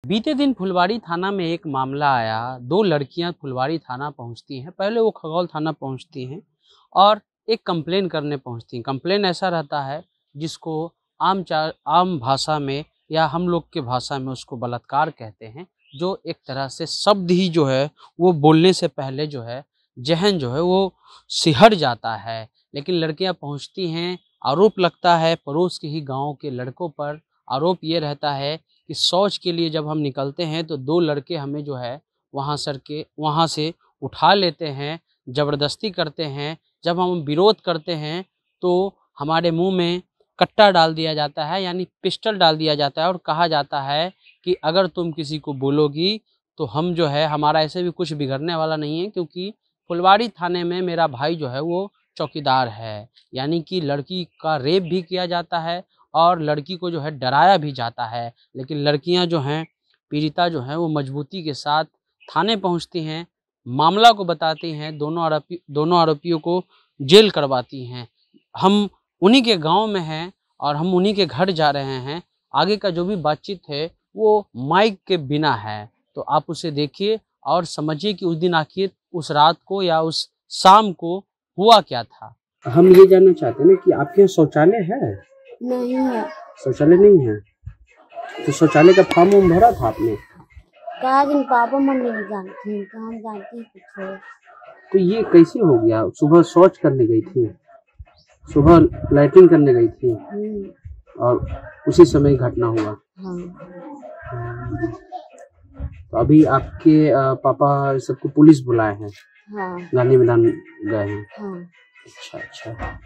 बीते दिन फुलवारी थाना में एक मामला आया। दो लड़कियां फुलवारी थाना पहुंचती हैं। पहले वो खगौल थाना पहुंचती हैं और एक कंप्लेन करने पहुंचती हैं। कंप्लेन ऐसा रहता है जिसको आम भाषा में या हम लोग के भाषा में उसको बलात्कार कहते हैं, जो एक तरह से शब्द ही जो है वो बोलने से पहले जो है जहन जो है वो सिहर जाता है। लेकिन लड़कियां पहुंचती हैं, आरोप लगता है पड़ोस के ही गाँव के लड़कों पर। आरोप ये रहता है कि शौच के लिए जब हम निकलते हैं तो दो लड़के हमें जो है वहाँ से उठा लेते हैं, ज़बरदस्ती करते हैं। जब हम विरोध करते हैं तो हमारे मुंह में कट्टा डाल दिया जाता है, यानी पिस्टल डाल दिया जाता है और कहा जाता है कि अगर तुम किसी को बोलोगी तो हम जो है, हमारा ऐसे भी कुछ बिगड़ने वाला नहीं है, क्योंकि फुलवारी थाने में मेरा भाई जो है वो चौकीदार है। यानी कि लड़की का रेप भी किया जाता है और लड़की को जो है डराया भी जाता है। लेकिन लड़कियां जो हैं, पीड़िता जो हैं, वो मजबूती के साथ थाने पहुंचती हैं, मामला को बताती हैं, दोनों आरोपियों को जेल करवाती हैं। हम उन्हीं के गांव में हैं और हम उन्हीं के घर जा रहे हैं। आगे का जो भी बातचीत है वो माइक के बिना है, तो आप उसे देखिए और समझिए कि उस दिन आखिर उस रात को या उस शाम को हुआ क्या था। हम ये जानना चाहते हैं कि आपके यहाँ शौचालय है? नहीं है। शौचालय नहीं है तो शौचालय का फॉर्म उम भरा था आपने? कहा दिन पापा मम्मी नहीं जानती हैं, तो हम जानते हैं कुछ है। तो ये कैसे हो गया? सुबह शौच करने गई थी, सुबह लैट्रिन करने गई थी और उसी समय घटना हुआ। हाँ। तो अभी आपके पापा सबको पुलिस बुलाए हैं? हाँ। गांधी मैदान गए हैं? हाँ। अच्छा।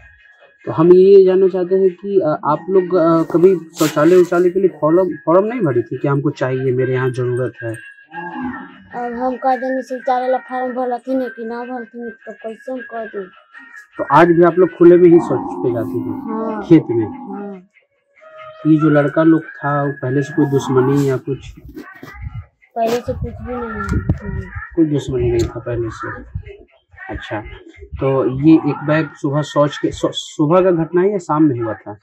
तो हम ये जानना चाहते हैं कि आप लोग कभी शौचालय के लिए फॉर्म नहीं भरी थी कि हमको चाहिए, मेरे यहाँ जरूरत है? अब हम कह देंगे शौचालय ला फॉर्म भरला थी नहीं कि ना भरती तो कैसे हम कह दें? तो आज भी आप लोग खुले में ही शौच पे जाती हैं? हाँ। खेत में? हाँ। ये जो लड़का लोग था वो पहले से कोई दुश्मनी या कुछ? पहले से कुछ भी नहीं। कोई दुश्मनी नहीं था पहले से? अच्छा, तो ये एक बैग सुबह शौच के सुबह का घटना है या शाम में हुआ था?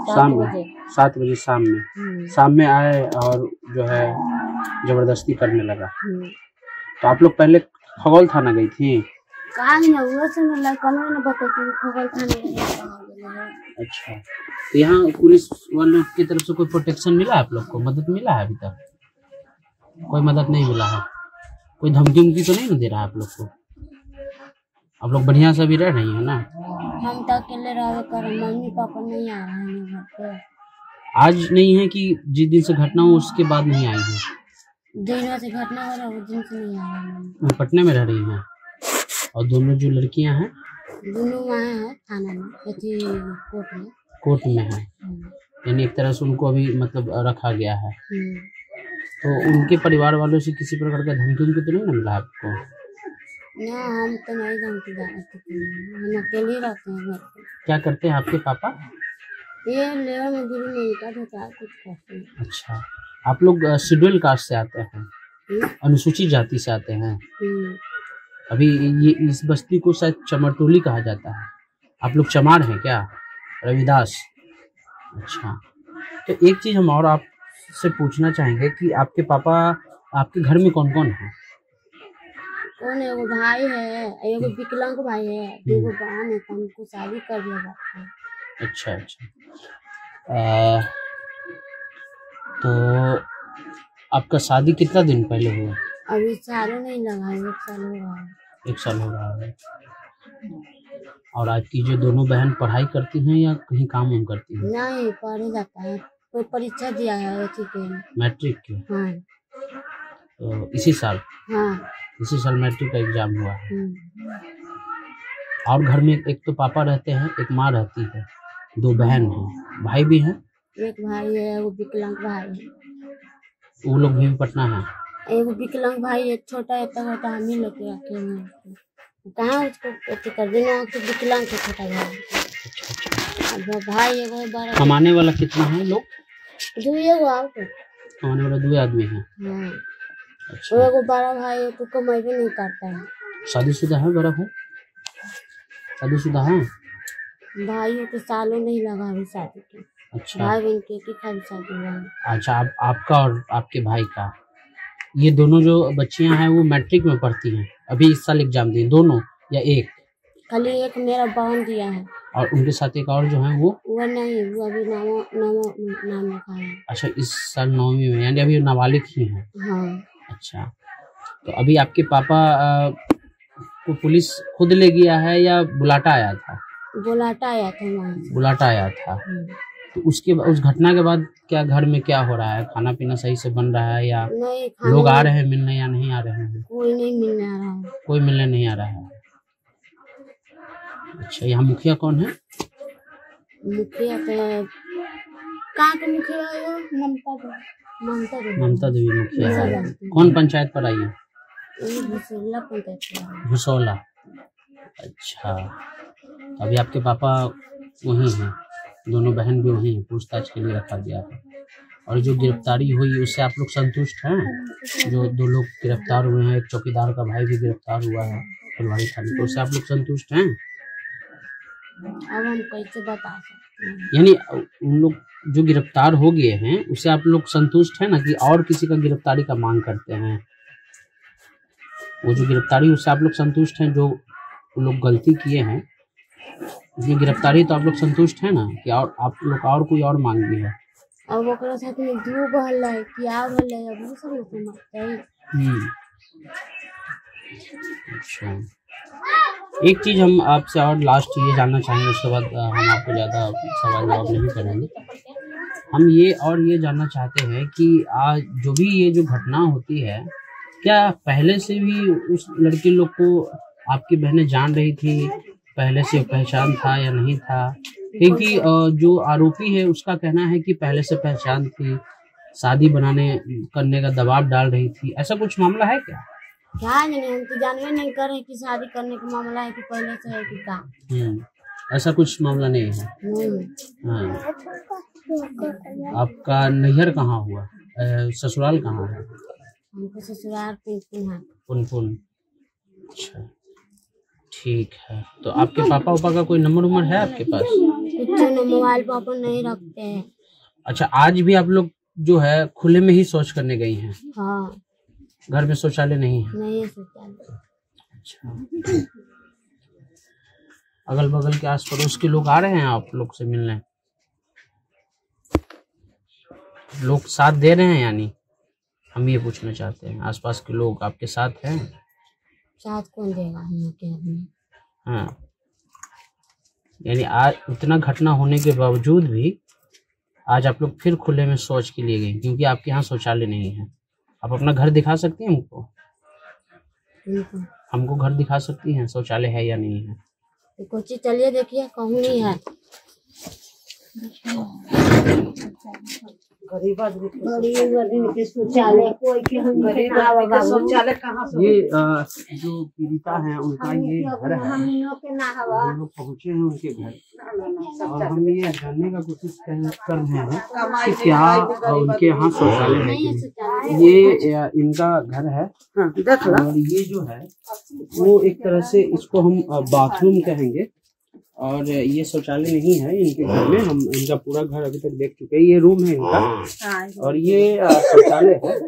शाम में 7 बजे शाम में आए और जो है जबरदस्ती करने लगा। तो आप लोग पहले खगौल थाना गई थी? अच्छा, तो यहाँ पुलिस वालों की तरफ से कोई प्रोटेक्शन मिला है आप लोग को? मदद मिला है? अभी तक कोई मदद नहीं मिला है? कोई धमकी तो नहीं दे रहा है आप लोग को? आप लोग बढ़िया से भी रह रही हैं ना? हम तो अकेले रह कर, मम्मी पापा नहीं आ रहे हैं घर पे। आज नहीं है कि जिस दिन से घटना हो उसके बाद नहीं आई है? दिन से घटना हो रहा है उस दिन से नहीं आ रही। पटना में रह रही हैं? और दोनों जो लड़कियां हैं दोनों वहाँ हैं थाना में, कोर्ट में है। यानी एक तरह से उनको अभी मतलब रखा गया है। तो उनके परिवार वालों से किसी प्रकार का धमकी तो नहीं मिला आपको? ना, हम तो नहीं जानते, हम अकेले रहते हैं घर पे। क्या करते हैं आपके पापा? ये लेबर मजदूरी में ईंटा ढोता है, कुछ करते हैं। अच्छा, आप लोग शेड्यूल कास्ट से आते हैं? अनुसूचित जाति से आते हैं? अभी ये इस बस्ती को शायद चमरटोली कहा जाता है। आप लोग चमार हैं क्या? रविदास? अच्छा, तो एक चीज हम और आपसे पूछना चाहेंगे कि आपके पापा, आपके घर में कौन कौन है? कौन है? वो भाई है, एगो विकलांग भाई है, दो बहन है, उनको शादी कर दिया है। अच्छा। तो आपका शादी कितना दिन पहले हुआ? अभी सालों नहीं लगा, 1 साल हो रहा है। 1 साल हो रहा है। और आपकी जो दोनों बहन पढ़ाई करती हैं या कहीं काम वाम करती हैं? नहीं, पढ़े जाता है, कोई परीक्षा दिया है मैट्रिक की? हाँ। तो इसी साल? हाँ, इसी साल मैट्रिक का एग्जाम हुआ है। और घर में एक तो पापा रहते हैं, एक माँ रहती है, 2 बहन हैं, भाई भी हैं? एक भाई है, वो विकलांग भाई है। वो लोग भी पटना है? एगो विकलांग भाई है, छोटा है, तब होता हम ही लेके रखे हैं। कहाँ उसको कर देना, तो विकलांग का छोटा भाई। अच्छा। भाई है वो 12। कमाने वाला कितना है लोग? 2 आपको कमाने वाला 2 आदमी है? हाँ। अच्छा। वो एगो बड़ा भाई है, तो कमाई भी नहीं करता है। शादीशुदा है? बड़ा भाई शादीशुदा है? भाई तो सालों नहीं लगा अभी शादी के। अच्छा भाई बहन के एक ही खाली शादी हुआ है। अच्छा, आपका और आपके भाई का, ये दोनों जो बच्चियां हैं वो मैट्रिक में पढ़ती हैं, अभी इस साल एग्जाम दी दोनों या एक? खाली एक मेरा बहन दिया है। और उनके साथ एक और जो है वो नहीं, वो अभी नाम लिखा है। अच्छा, इस साल 9वीं में, यानी अभी नाबालिग ही हैं। हाँ। अच्छा, तो अभी आपके पापा को पुलिस खुद ले गया है या बुलाटा आया था? बुलाटा आया था वहाँ से। बुलाटा आया था। तो उस घटना के बाद क्या घर में क्या हो रहा है? खाना पीना सही से बन रहा है या नहीं? लोग आ रहे हैं मिलने या नहीं आ रहे हैं? कोई नहीं मिलने आ रहा है। कोई मिलने नहीं आ रहा है। अच्छा, यहाँ मुखिया कौन है? मुखिया तो कहाँ के मुखिया है वो? ममता देवी मुखिया है। कौन पंचायत पर आई है? भुसौला पंचायत। भुसौला। अच्छा, अभी आपके पापा वहीं हैं, दोनों बहन भी वहीं हैं, पूछताछ के लिए रखा गया है। और जो गिरफ्तारी हुई उससे आप लोग संतुष्ट हैं? जो 2 लोग गिरफ्तार हुए हैं, एक चौकीदार का भाई भी गिरफ्तार हुआ है फुलवारी थाने, तो उससे आप लोग संतुष्ट हैं? अब हम कैसे बता सकते हैं? यानी उन लोग जो गिरफ्तार हो गए हैं उससे आप लोग संतुष्ट हैं ना, कि और किसी का गिरफ्तारी का मांग करते हैं? वो जो गिरफ्तारी उससे आप लोग संतुष्ट हैं? जो लोग गलती किए हैं उसमें गिरफ्तारी, तो आप लोग संतुष्ट हैं ना, कि और आप लोग और कोई और मांग भी है? अब ओकरा साथ में दू भल है, क्या भल है, अब वो सब लोग समझते हैं। अच्छा, एक चीज हम आपसे और लास्ट ये जानना चाहेंगे, उसके बाद हम आपको ज़्यादा सवाल जवाब नहीं करेंगे। हम ये जानना चाहते हैं कि आज जो भी ये जो घटना होती है, क्या पहले से भी उस लड़के लोग को आपकी बहनें जान रही थी, पहले से पहचान था या नहीं था? क्योंकि जो आरोपी है उसका कहना है कि पहले से पहचान थी, शादी करने का दबाव डाल रही थी, ऐसा कुछ मामला है क्या? क्या नहीं, हम तो जानवे नहीं कर रहे कि शादी करने का मामला है कि पहले से है कि क्या। ऐसा कुछ मामला नहीं है। हाँ। आपका नैहर कहाँ हुआ? ससुराल कहाँ है? हमको ससुराल पुनपुन है। पुनपुन। अच्छा, ठीक है। तो आपके पापा उपा का कोई नंबर है आपके पास? कुछ मोबाइल पर अपन नहीं रखते हैं। अच्छा, आज भी आप लोग जो है खुले में ही शौच करने गई हैं? हाँ। घर में शौचालय नहीं है? नहीं है शौचालय। अच्छा, अगल बगल के आस पड़ोस के लोग आ रहे हैं आप लोग से मिलने? लोग साथ दे रहे हैं? यानी हम ये पूछना चाहते हैं, आसपास के लोग आपके साथ हैं? साथ कौन देगा हम लोग के आदमी? हाँ, यानी आज इतना घटना होने के बावजूद भी आज आप लोग फिर खुले में शौच के लिए गई, क्योंकि आपके यहाँ शौचालय नहीं है। आप अपना घर दिखा सकती हैं हमको? हमको घर दिखा सकती हैं, शौचालय है या नहीं है? तो कुछ चलिए देखिए, कहूँ नहीं है। गरीब आदमी के शौचालय, कोई के हम शौचालय कहाँ से? ये जो पीड़िता है उनका ये घर है, हम लोग पहुँचे हैं उनके घर और हम ये जानने का कोशिश कर रहे हैं कि क्या उनके यहाँ शौचालय है कि नहीं। ये इनका घर है और ये जो है वो एक तरह से इसको हम बाथरूम कहेंगे, और ये शौचालय नहीं है इनके घर में। हम इनका पूरा घर अभी तक देख चुके हैं। ये रूम है इनका और ये शौचालय है।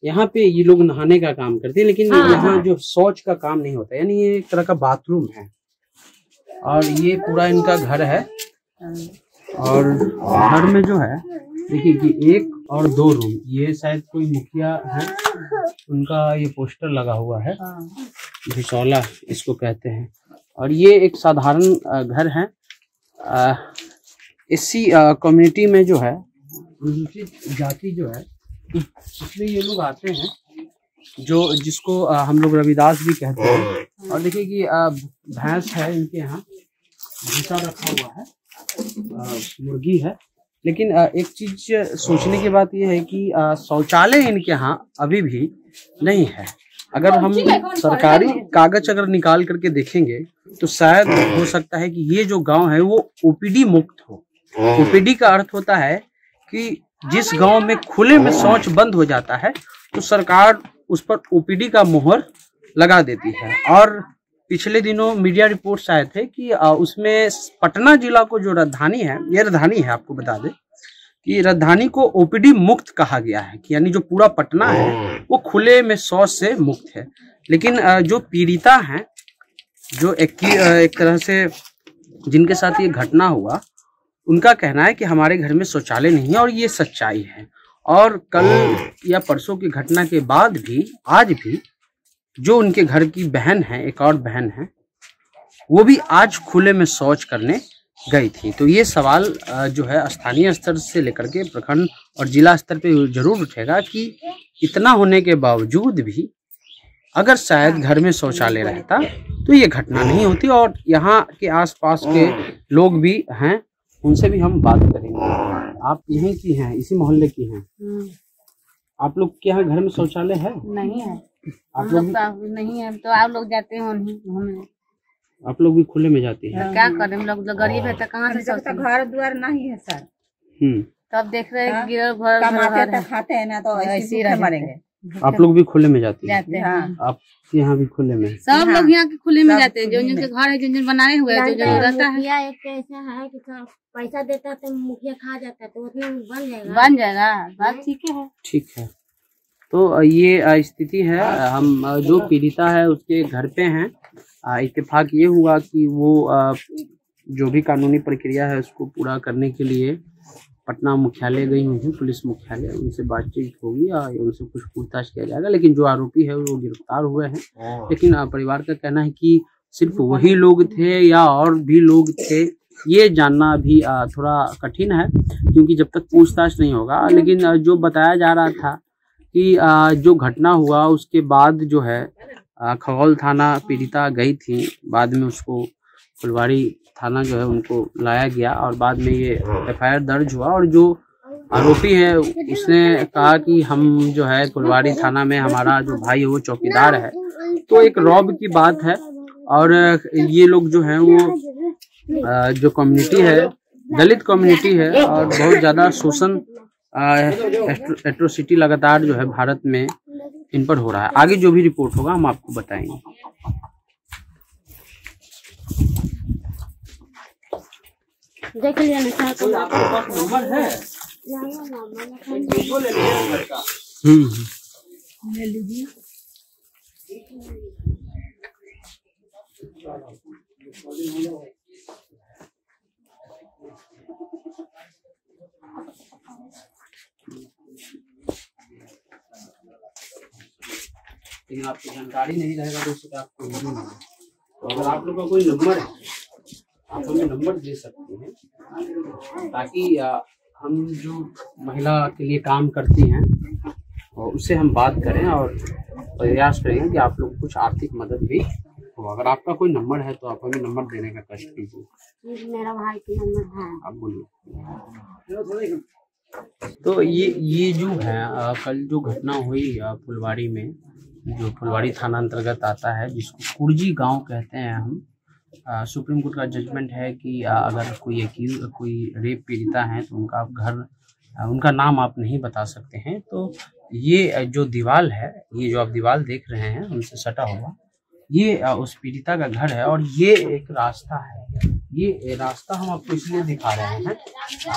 यहाँ पे ये लोग नहाने का काम करते हैं, लेकिन यहाँ जो शौच का काम नहीं होता, यानी ये एक तरह का बाथरूम है। और ये पूरा इनका घर है और घर में जो है देखिए कि 1 और 2 रूम, ये शायद कोई मुखिया है उनका ये पोस्टर लगा हुआ है, भुसौला इसको कहते हैं। और ये एक साधारण घर है। इसी कम्युनिटी में जो है अनुसूचित जाति जो है इसलिए ये लोग आते हैं, जो जिसको हम लोग रविदास भी कहते हैं। और देखिए कि भैंस है इनके यहाँ, भूसा रखा हुआ है, मुर्गी है। लेकिन एक चीज सोचने की बात यह है कि शौचालय इनके यहाँ अभी भी नहीं है। अगर हम सरकारी कागज अगर निकाल करके देखेंगे तो शायद हो सकता है कि ये जो गांव है वो ओपीडी मुक्त हो। ओपीडी का अर्थ होता है कि जिस गांव में खुले में शौच बंद हो जाता है तो सरकार उस पर ओपीडी का मुहर लगा देती है। और पिछले दिनों मीडिया रिपोर्ट्स आए थे कि उसमें पटना जिला को जो राजधानी है, ये राजधानी है आपको बता दें, कि राजधानी को ओपीडी मुक्त कहा गया है, कि यानी जो पूरा पटना है वो खुले में शौच से मुक्त है। लेकिन जो पीड़िता हैं, जो एक तरह से जिनके साथ ये घटना हुआ, उनका कहना है कि हमारे घर में शौचालय नहीं है, और ये सच्चाई है। और कल या परसों की घटना के बाद भी आज भी जो उनके घर की बहन है, एक और बहन है, वो भी आज खुले में शौच करने गई थी। तो ये सवाल जो है स्थानीय स्तर से लेकर के प्रखंड और जिला स्तर पे जरूर उठेगा कि इतना होने के बावजूद भी अगर शायद घर में शौचालय रहता तो ये घटना नहीं होती। और यहाँ के आसपास के लोग भी हैं, उनसे भी हम बात करेंगे। आप यहीं की हैं, इसी मोहल्ले की हैं? आप लोग के यहाँ घर में शौचालय है? नहीं है, आप लोग नहीं है तो आप लोग जाते हैं, आप लोग भी खुले में जाती हैं? क्या करें, हम लोग गरीब है तो कहाँ से घर द्वार नहीं है सर। तब देख रहे हैं गिरल खाते हैं ना, तो ऐसे मरेंगे। आप लोग भी खुले में जाते हैं? जाते हैं। आप यहाँ भी खुले में? सब लोग यहाँ के खुले में जाते हैं, जो जिनके घर है, जिन बनाए हुए हैं, जो रहता है। मुखिया एक ऐसा है कि पैसा देता है तो मुखिया खा जाता है, तो उतना बन जाएगा। बात ठीक है। ठीक है, तो ये स्थिति है। हम जो पीड़िता है उसके घर पे हैं। इत्तेफाक ये हुआ कि वो जो भी कानूनी प्रक्रिया है उसको पूरा करने के लिए पटना मुख्यालय गई हुई है, पुलिस मुख्यालय। उनसे बातचीत होगी और उनसे कुछ पूछताछ किया जाएगा। लेकिन जो आरोपी है वो गिरफ्तार हुए हैं। लेकिन परिवार का कहना है कि सिर्फ वही लोग थे या और भी लोग थे, ये जानना अभी थोड़ा कठिन है, क्योंकि जब तक पूछताछ नहीं होगा। लेकिन जो बताया जा रहा था कि जो घटना हुआ उसके बाद जो है खगौल थाना पीड़िता गई थी, बाद में उसको फुलवाड़ी थाना जो है उनको लाया गया और बाद में ये एफआईआर दर्ज हुआ। और जो आरोपी है उसने कहा कि हम जो है फुलवाड़ी थाना में, हमारा जो भाई है वो चौकीदार है। तो एक रौब की बात है। और ये लोग जो हैं वो जो कम्युनिटी है, दलित कम्युनिटी है, और बहुत ज़्यादा शोषण एट्रोसिटी लगातार जो है भारत में इन पर हो रहा है। आगे जो भी रिपोर्ट होगा हम आपको बताएंगे। देख लिया ना सर, नंबर है ले लीजिए। लेकिन आपको जानकारी नहीं रहेगा तो उससे आपको नहीं है। तो अगर आप लोग का कोई नंबर है, आप हमें नंबर दे सकते हैं, ताकि हम जो महिला के लिए काम करती हैं और उससे हम बात करें और प्रयास करेंगे कि आप लोग कुछ आर्थिक मदद भी हो। अगर आपका कोई नंबर है तो आप हमें नंबर देने का कष्ट कीजिए। मेरा भाई का नंबर है, आप बोलिए। तो ये जो है कल जो घटना हुई फुलवाड़ी में, जो फुलवाड़ी थाना अंतर्गत आता है, जिसको कुर्जी गांव कहते हैं हम, सुप्रीम कोर्ट का जजमेंट है कि अगर कोई रेप पीड़िता है तो उनका घर, उनका नाम आप नहीं बता सकते हैं। तो ये जो दीवार है, ये जो आप दीवार देख रहे हैं उनसे सटा हुआ, ये उस पीड़िता का घर है। और ये एक रास्ता है, ये रास्ता हम आपको इसलिए दिखा रहे हैं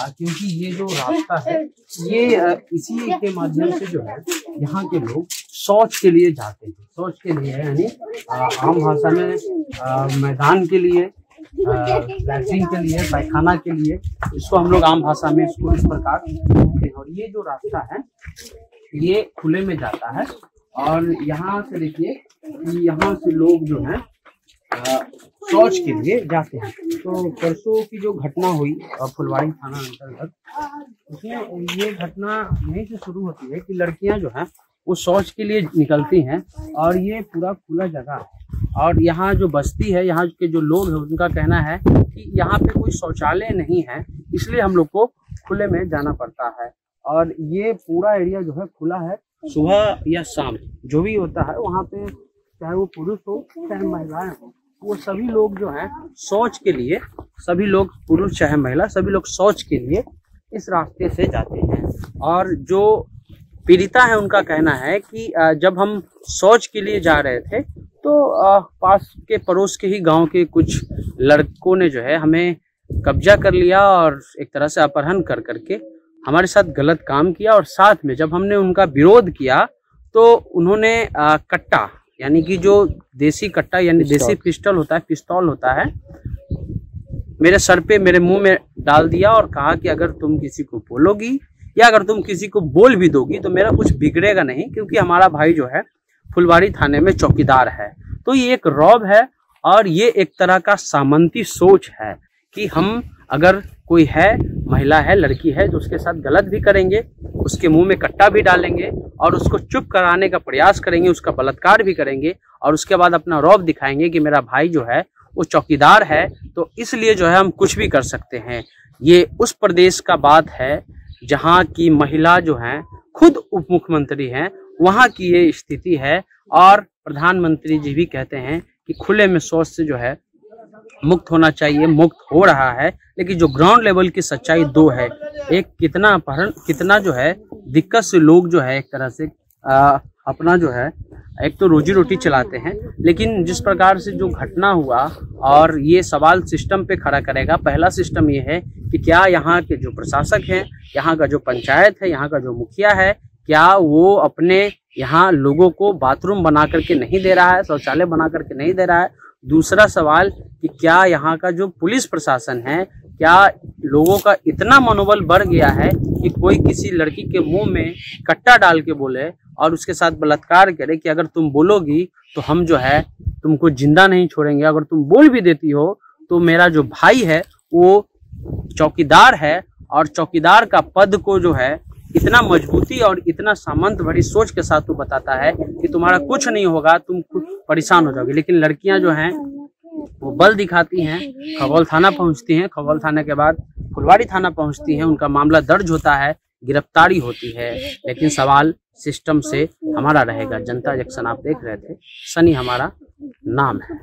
क्योंकि ये जो रास्ता है ये इसी के माध्यम से जो है यहाँ के लोग शौच के लिए जाते हैं। शौच के लिए यानी आम भाषा में मैदान के लिए, लैट्रिन के लिए, पैखाना के लिए, इसको हम लोग आम भाषा में इसको इस प्रकार कहते हैं। और ये जो रास्ता है ये खुले में जाता है। और यहाँ से देखिए कि यहाँ से लोग जो है शौच के लिए जाते हैं। तो परसों की जो घटना हुई फुलवाड़ी थाना अंतर्गत, उसमें ये घटना यहीं से शुरू होती है कि लड़कियां जो हैं वो शौच के लिए निकलती हैं। और ये पूरा खुला जगह है। और यहाँ जो बस्ती है, यहाँ के जो लोग हैं, उनका कहना है कि यहाँ पे कोई शौचालय नहीं है, इसलिए हम लोग को खुले में जाना पड़ता है। और ये पूरा एरिया जो है खुला है। सुबह या शाम जो भी होता है वहाँ पे, चाहे वो पुरुष हो चाहे महिलाएं हो, वो सभी लोग जो हैं शौच के लिए, सभी लोग, पुरुष चाहे महिला, सभी लोग शौच के लिए इस रास्ते से जाते हैं। और जो पीड़िता है उनका कहना है कि जब हम शौच के लिए जा रहे थे तो पास के पड़ोस के ही गांव के कुछ लड़कों ने जो है हमें कब्जा कर लिया और एक तरह से अपहरण कर करके हमारे साथ गलत काम किया और साथ में जब हमने उनका विरोध किया तो उन्होंने कट्टा यानी कि जो देसी कट्टा यानी देसी पिस्टल होता है, पिस्तौल होता है, मेरे सर पे मेरे मुंह में डाल दिया और कहा कि अगर तुम किसी को बोलोगी या अगर तुम किसी को बोल भी दोगी तो मेरा कुछ बिगड़ेगा नहीं, क्योंकि हमारा भाई जो है फुलवारी थाने में चौकीदार है। तो ये एक रौब है और ये एक तरह का सामंती सोच है कि हम अगर कोई है, महिला है, लड़की है, तो उसके साथ गलत भी करेंगे, उसके मुंह में कट्टा भी डालेंगे और उसको चुप कराने का प्रयास करेंगे, उसका बलात्कार भी करेंगे और उसके बाद अपना रौब दिखाएंगे कि मेरा भाई जो है वो चौकीदार है, तो इसलिए जो है हम कुछ भी कर सकते हैं। ये उस प्रदेश का बात है जहाँ की महिला जो है खुद उप मुख्यमंत्री हैं, वहाँ की ये स्थिति है। और प्रधानमंत्री जी भी कहते हैं कि खुले में शौच से जो है मुक्त होना चाहिए, मुक्त हो रहा है, लेकिन जो ग्राउंड लेवल की सच्चाई दो है। एक कितना अपहरण, कितना जो है दिक्कत से लोग जो है एक तरह से अपना जो है एक तो रोजी रोटी चलाते हैं, लेकिन जिस प्रकार से जो घटना हुआ और ये सवाल सिस्टम पे खड़ा करेगा। पहला सिस्टम ये है कि क्या यहाँ के जो प्रशासक हैं, यहाँ का जो पंचायत है, यहाँ का जो मुखिया है, क्या वो अपने यहाँ लोगों को बाथरूम बना करके नहीं दे रहा है, शौचालय बना करके नहीं दे रहा है। दूसरा सवाल कि क्या यहाँ का जो पुलिस प्रशासन है, क्या लोगों का इतना मनोबल बढ़ गया है कि कोई किसी लड़की के मुंह में कट्टा डाल के बोले और उसके साथ बलात्कार करे कि अगर तुम बोलोगी तो हम जो है तुमको जिंदा नहीं छोड़ेंगे, अगर तुम बोल भी देती हो तो मेरा जो भाई है वो चौकीदार है और चौकीदार का पद को जो है इतना मजबूती और इतना सामंत भरी सोच के साथ वो बताता है कि तुम्हारा कुछ नहीं होगा, तुम खुद परेशान हो जाओगे। लेकिन लड़कियां जो हैं वो बल दिखाती हैं, खगौल थाना पहुंचती हैं, खगौल थाने के बाद फुलवारी थाना पहुंचती हैं, उनका मामला दर्ज होता है, गिरफ्तारी होती है। लेकिन सवाल सिस्टम से हमारा रहेगा। जनता जंक्शन आप देख रहे थे, सनी हमारा नाम है।